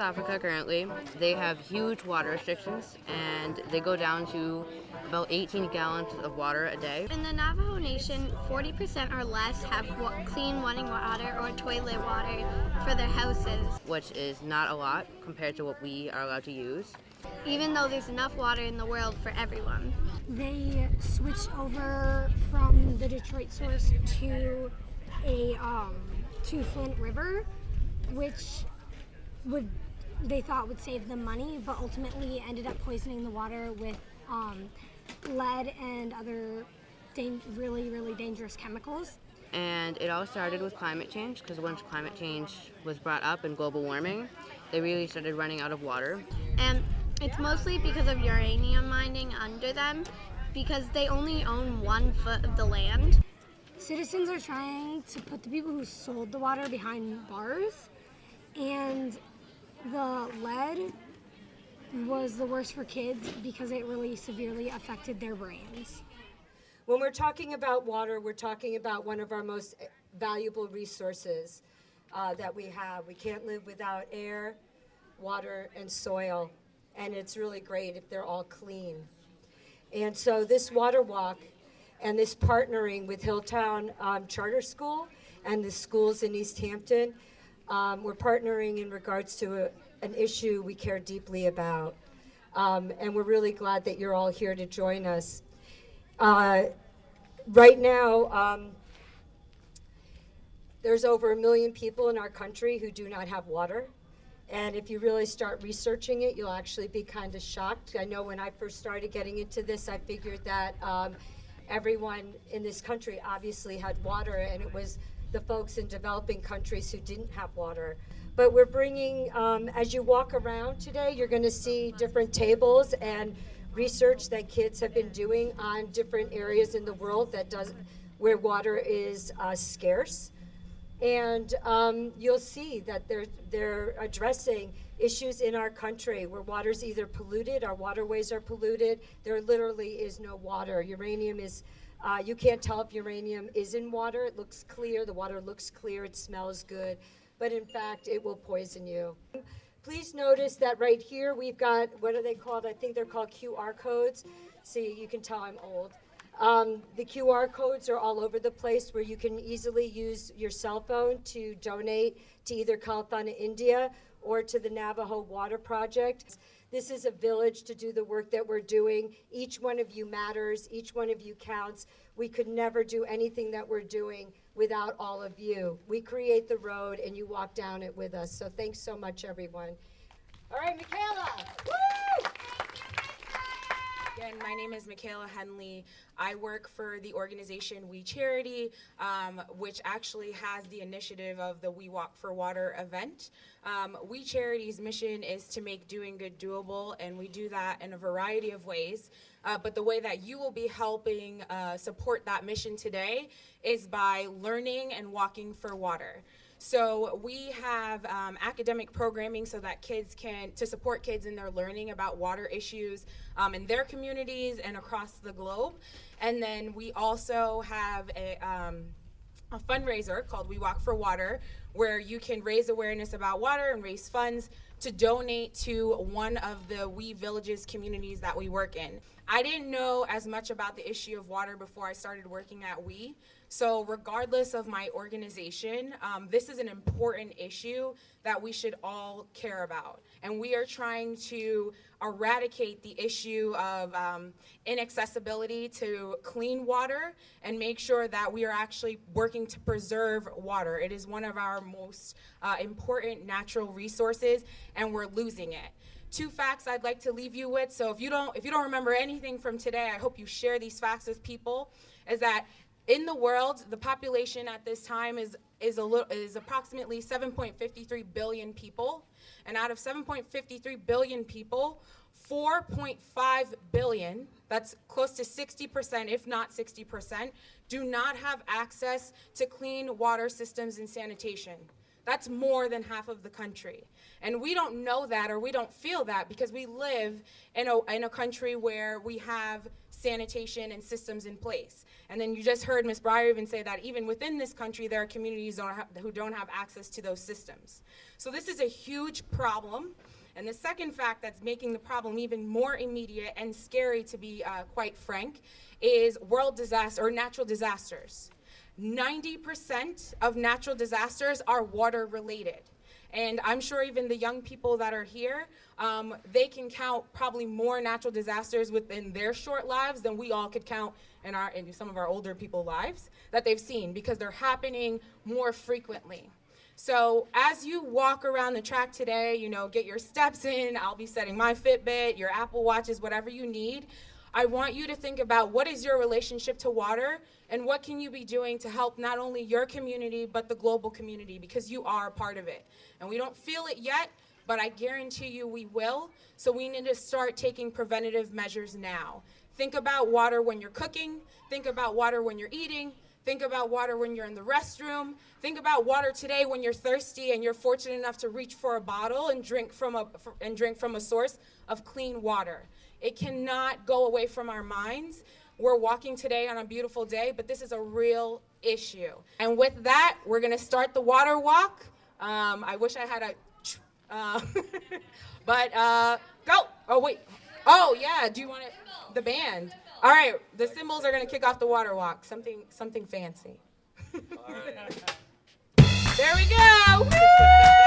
Africa currently, they have huge water restrictions and they go down to about 18 gallons of water a day. In the Navajo Nation, 40% or less have clean running water or toilet water for their houses, which is not a lot compared to what we are allowed to use, even though there's enough water in the world for everyone. They switched over from the Detroit source to Flint River, which they thought would save them money, but ultimately ended up poisoning the water with lead and other really, really dangerous chemicals. And it all started with climate change, because once climate change was brought up and global warming, they really started running out of water. And it's mostly because of uranium mining under them, because they only own 1 foot of the land. Citizens are trying to put the people who sold the water behind bars, and the lead was the worst for kids because it really severely affected their brains. When we're talking about water, we're talking about one of our most valuable resources that we have. We can't live without air, water, and soil, and it's really great if they're all clean. And so this water walk and this partnering with Hilltown Charter School and the schools in Easthampton, we're partnering in regards to an issue we care deeply about. And we're really glad that you're all here to join us. Right now, there's over 1 million people in our country who do not have water. And if you really start researching it, you'll actually be kind of shocked. I know when I first started getting into this, I figured that everyone in this country obviously had water, and it was the folks in developing countries who didn't have water. But we're bringing, as you walk around today, you're going to see different tables and research that kids have been doing on different areas in the world where water is scarce. And you'll see that they're addressing issues in our country where water's either polluted, our waterways are polluted, there literally is no water. Uranium is, you can't tell if uranium is in water. It looks clear, the water looks clear, it smells good, but in fact it will poison you. Please notice that right here we've got, what are they called? I think they're called QR codes. See, you can tell I'm old. The QR codes are all over the place where you can easily use your cell phone to donate to either Kalthana India or to the Navajo Water Project. This is a village to do the work that we're doing. Each one of you matters, each one of you counts. We could never do anything that we're doing without all of you. We create the road and you walk down it with us. So thanks so much, everyone. All right, Michaela. Woo! Again, my name is Michaela Henley. I work for the organization We Charity, which actually has the initiative of the We Walk for Water event. We Charity's mission is to make doing good doable, and we do that in a variety of ways. But the way that you will be helping support that mission today is by learning and walking for water. So we have academic programming so that to support kids in their learning about water issues in their communities and across the globe. And then we also have a fundraiser called We Walk for Water, where you can raise awareness about water and raise funds to donate to one of the We Villages communities that we work in. I didn't know as much about the issue of water before I started working at We. So regardless of my organization, this is an important issue that we should all care about. And we are trying to eradicate the issue of inaccessibility to clean water and make sure that we are actually working to preserve water. It is one of our most important natural resources, and we're losing it. 2 facts I'd like to leave you with. So if you don't remember anything from today, I hope you share these facts with people, is that in the world, the population at this time is approximately 7.53 billion people. And out of 7.53 billion people, 4.5 billion, that's close to 60%, if not 60%, do not have access to clean water systems and sanitation. That's more than half of the country. And we don't know that, or we don't feel that, because we live in a country where we have sanitation and systems in place. And then you just heard Ms. Breyer even say that even within this country, there are communities who don't have access to those systems. So this is a huge problem. And the second fact that's making the problem even more immediate and scary, to be quite frank, is world disaster or natural disasters. 90% of natural disasters are water related. And I'm sure even the young people that are here, they can count probably more natural disasters within their short lives than we all could count in some of our older people's lives that they've seen, because they're happening more frequently. So as you walk around the track today, you know, get your steps in, I'll be setting my Fitbit, your Apple Watches, whatever you need. I want you to think about what is your relationship to water and what can you be doing to help not only your community but the global community, because you are a part of it. And we don't feel it yet, but I guarantee you we will. So we need to start taking preventative measures now. Think about water when you're cooking, think about water when you're eating, think about water when you're in the restroom, think about water today when you're thirsty and you're fortunate enough to reach for a bottle and drink from a source of clean water. It cannot go away from our minds. We're walking today on a beautiful day, but this is a real issue. And with that, we're gonna start the water walk. I wish I had but go. Oh, wait. Oh, yeah, do you want it? The band. All right, the cymbals are gonna kick off the water walk. Something fancy. All right. There we go. Woo!